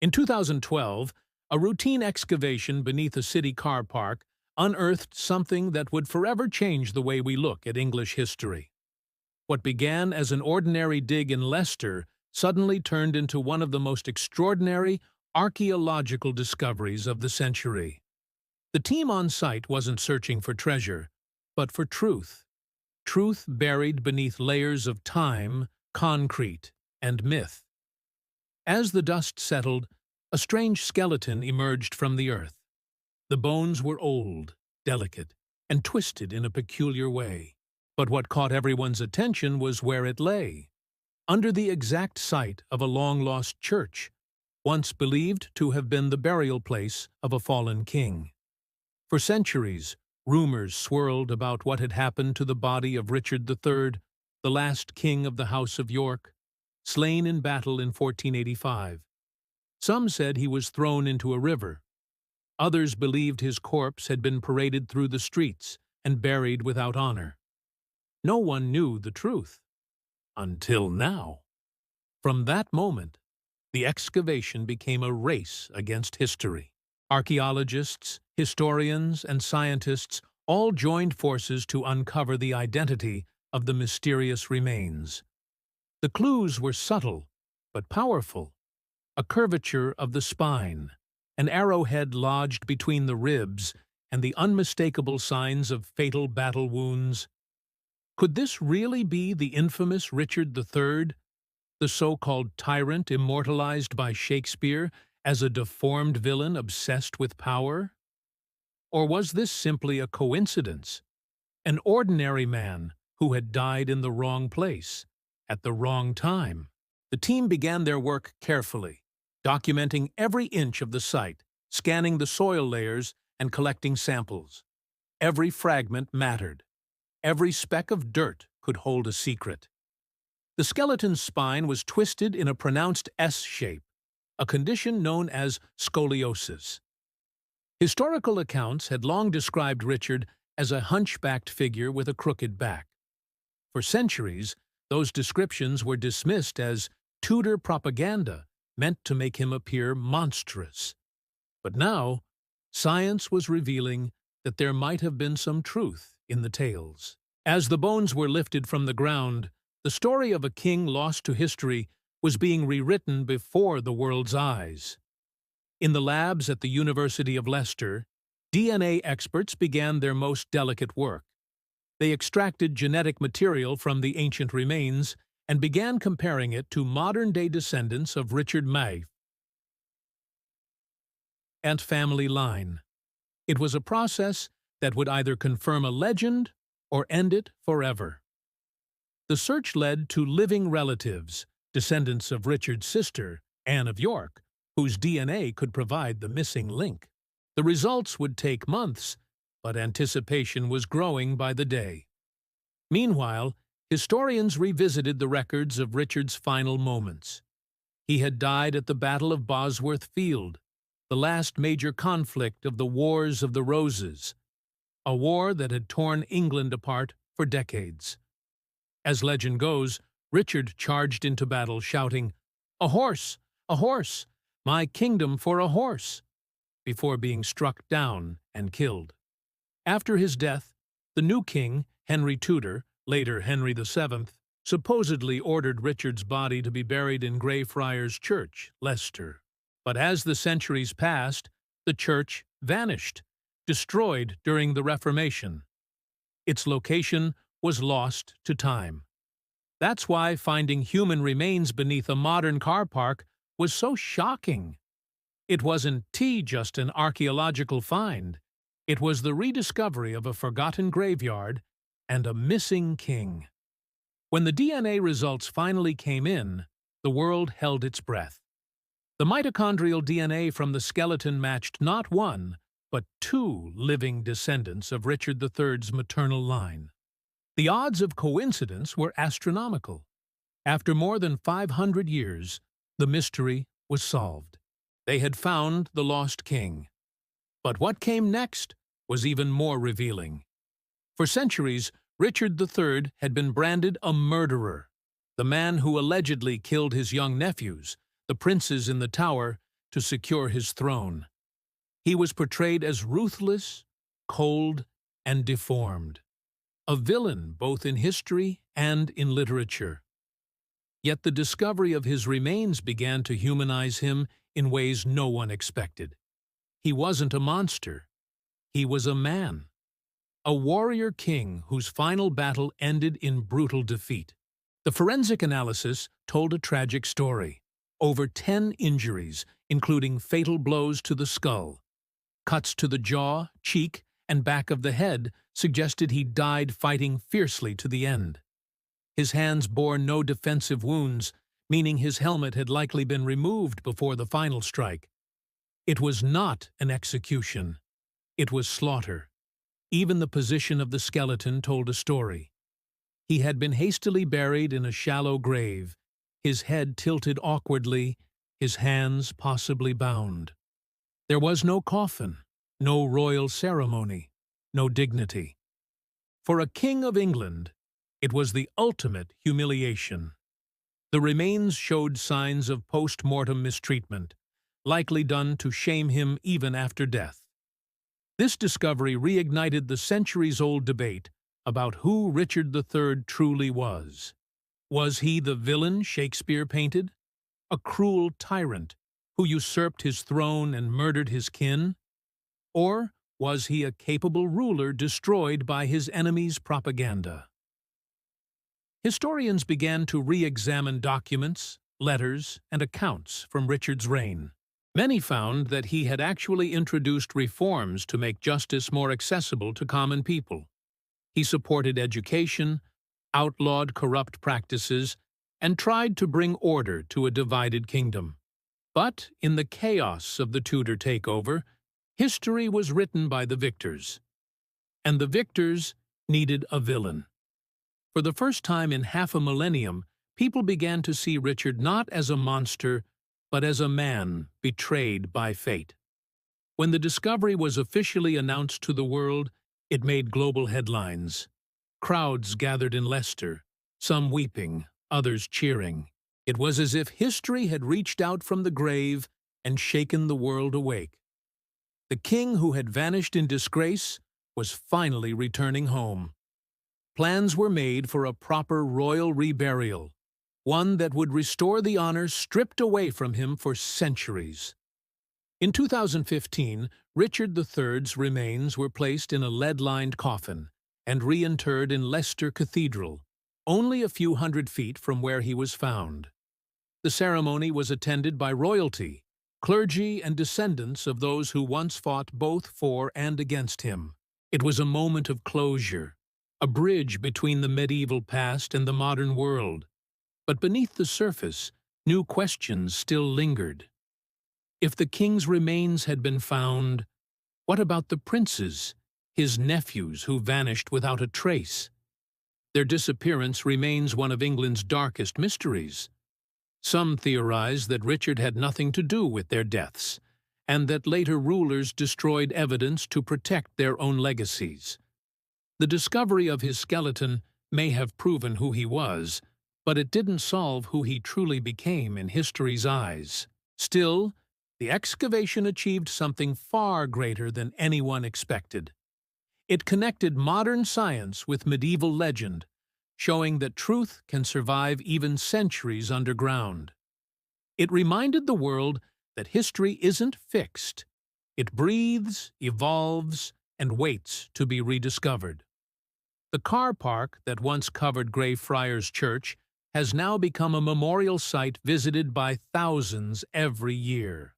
In 2012, a routine excavation beneath a city car park unearthed something that would forever change the way we look at English history. What began as an ordinary dig in Leicester suddenly turned into one of the most extraordinary archaeological discoveries of the century. The team on site wasn't searching for treasure, but for truth. Truth buried beneath layers of time, concrete, and myth. As the dust settled, a strange skeleton emerged from the earth. The bones were old, delicate, and twisted in a peculiar way. But what caught everyone's attention was where it lay, under the exact site of a long-lost church, once believed to have been the burial place of a fallen king. For centuries, rumors swirled about what had happened to the body of Richard III, the last king of the House of York, slain in battle in 1485. Some said he was thrown into a river. Others believed his corpse had been paraded through the streets and buried without honor. No one knew the truth. Until now. From that moment, the excavation became a race against history. Archaeologists, historians, and scientists all joined forces to uncover the identity of the mysterious remains. The clues were subtle, but powerful. A curvature of the spine, an arrowhead lodged between the ribs, and the unmistakable signs of fatal battle wounds. Could this really be the infamous Richard III, the so-called tyrant immortalized by Shakespeare as a deformed villain obsessed with power? Or was this simply a coincidence? An ordinary man who had died in the wrong place, at the wrong time? The team began their work carefully, documenting every inch of the site, scanning the soil layers, and collecting samples. Every fragment mattered. Every speck of dirt could hold a secret. The skeleton's spine was twisted in a pronounced S shape, a condition known as scoliosis. Historical accounts had long described Richard as a hunchbacked figure with a crooked back. For centuries, those descriptions were dismissed as Tudor propaganda meant to make him appear monstrous. But now, science was revealing that there might have been some truth in the tales. As the bones were lifted from the ground, the story of a king lost to history was being rewritten before the world's eyes. In the labs at the University of Leicester, DNA experts began their most delicate work. They extracted genetic material from the ancient remains and began comparing it to modern-day descendants of Richard May and family line. It was a process that would either confirm a legend or end it forever. The search led to living relatives, descendants of Richard's sister, Anne of York, whose DNA could provide the missing link. The results would take months, but anticipation was growing by the day. Meanwhile, historians revisited the records of Richard's final moments. He had died at the Battle of Bosworth Field, the last major conflict of the Wars of the Roses, a war that had torn England apart for decades. As legend goes, Richard charged into battle shouting, "A horse! A horse! My kingdom for a horse!" before being struck down and killed. After his death, the new king, Henry Tudor, later Henry VII, supposedly ordered Richard's body to be buried in Greyfriars Church, Leicester. But as the centuries passed, the church vanished, destroyed during the Reformation. Its location was lost to time. That's why finding human remains beneath a modern car park was so shocking. It wasn't just an archaeological find. It was the rediscovery of a forgotten graveyard and a missing king. When the DNA results finally came in, the world held its breath. The mitochondrial DNA from the skeleton matched not one, but two living descendants of Richard III's maternal line. The odds of coincidence were astronomical. After more than 500 years, the mystery was solved. They had found the lost king. But what came next was even more revealing. For centuries, Richard III had been branded a murderer, the man who allegedly killed his young nephews, the princes in the Tower, to secure his throne. He was portrayed as ruthless, cold, and deformed, a villain both in history and in literature. Yet the discovery of his remains began to humanize him in ways no one expected. He wasn't a monster. He was a man, a warrior king whose final battle ended in brutal defeat. The forensic analysis told a tragic story. Over 10 injuries, including fatal blows to the skull. Cuts to the jaw, cheek, and back of the head suggested he died fighting fiercely to the end. His hands bore no defensive wounds, meaning his helmet had likely been removed before the final strike. It was not an execution. It was slaughter. Even the position of the skeleton told a story. He had been hastily buried in a shallow grave, his head tilted awkwardly, his hands possibly bound. There was no coffin, no royal ceremony, no dignity. For a king of England, it was the ultimate humiliation. The remains showed signs of post-mortem mistreatment, likely done to shame him even after death. This discovery reignited the centuries-old debate about who Richard III truly was. Was he the villain Shakespeare painted? A cruel tyrant who usurped his throne and murdered his kin? Or was he a capable ruler destroyed by his enemies' propaganda? Historians began to re-examine documents, letters, and accounts from Richard's reign. Many found that he had actually introduced reforms to make justice more accessible to common people. He supported education, outlawed corrupt practices, and tried to bring order to a divided kingdom. But in the chaos of the Tudor takeover, history was written by the victors. And the victors needed a villain. For the first time in half a millennium, people began to see Richard not as a monster, but as a man betrayed by fate. When the discovery was officially announced to the world, it made global headlines. Crowds gathered in Leicester, some weeping, others cheering. It was as if history had reached out from the grave and shaken the world awake. The king who had vanished in disgrace was finally returning home. Plans were made for a proper royal reburial, one that would restore the honors stripped away from him for centuries. In 2015, Richard III's remains were placed in a lead-lined coffin and reinterred in Leicester Cathedral, only a few hundred feet from where he was found. The ceremony was attended by royalty, clergy, and descendants of those who once fought both for and against him. It was a moment of closure, a bridge between the medieval past and the modern world. But beneath the surface, new questions still lingered. If the king's remains had been found, what about the princes, his nephews who vanished without a trace? Their disappearance remains one of England's darkest mysteries. Some theorize that Richard had nothing to do with their deaths, and that later rulers destroyed evidence to protect their own legacies. The discovery of his skeleton may have proven who he was, but it didn't solve who he truly became in history's eyes. Still, the excavation achieved something far greater than anyone expected. It connected modern science with medieval legend, showing that truth can survive even centuries underground. It reminded the world that history isn't fixed. It breathes, evolves, and waits to be rediscovered. The car park that once covered Greyfriars Church has now become a memorial site visited by thousands every year.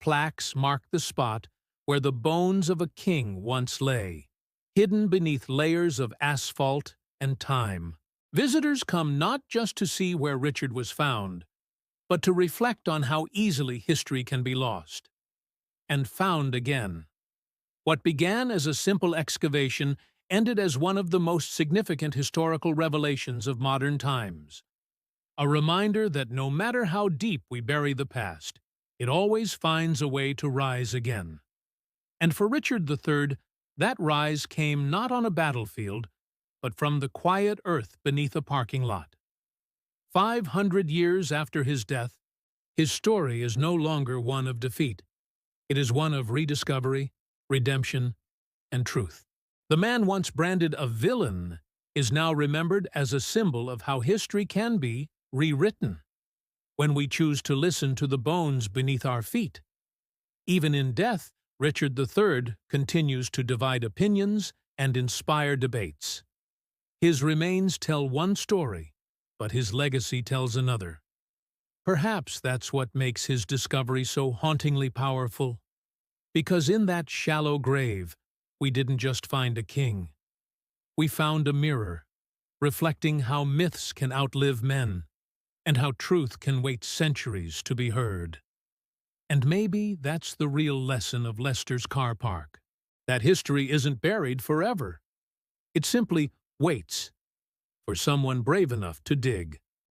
Plaques mark the spot where the bones of a king once lay, hidden beneath layers of asphalt and time. Visitors come not just to see where Richard was found, but to reflect on how easily history can be lost and found again. What began as a simple excavation ended as one of the most significant historical revelations of modern times. A reminder that no matter how deep we bury the past, it always finds a way to rise again. And for Richard III, that rise came not on a battlefield, but from the quiet earth beneath a parking lot. 500 years after his death, His story is no longer one of defeat. It is one of rediscovery, redemption, and truth. The man once branded a villain is now remembered as a symbol of how history can be rewritten when we choose to listen to the bones beneath our feet. Even in death, Richard III continues to divide opinions and inspire debates. His remains tell one story, but his legacy tells another. Perhaps that's what makes his discovery so hauntingly powerful. Because in that shallow grave, we didn't just find a king. We found a mirror, reflecting how myths can outlive men, and how truth can wait centuries to be heard. And maybe that's the real lesson of Leicester's car park, that history isn't buried forever. It simply waits for someone brave enough to dig.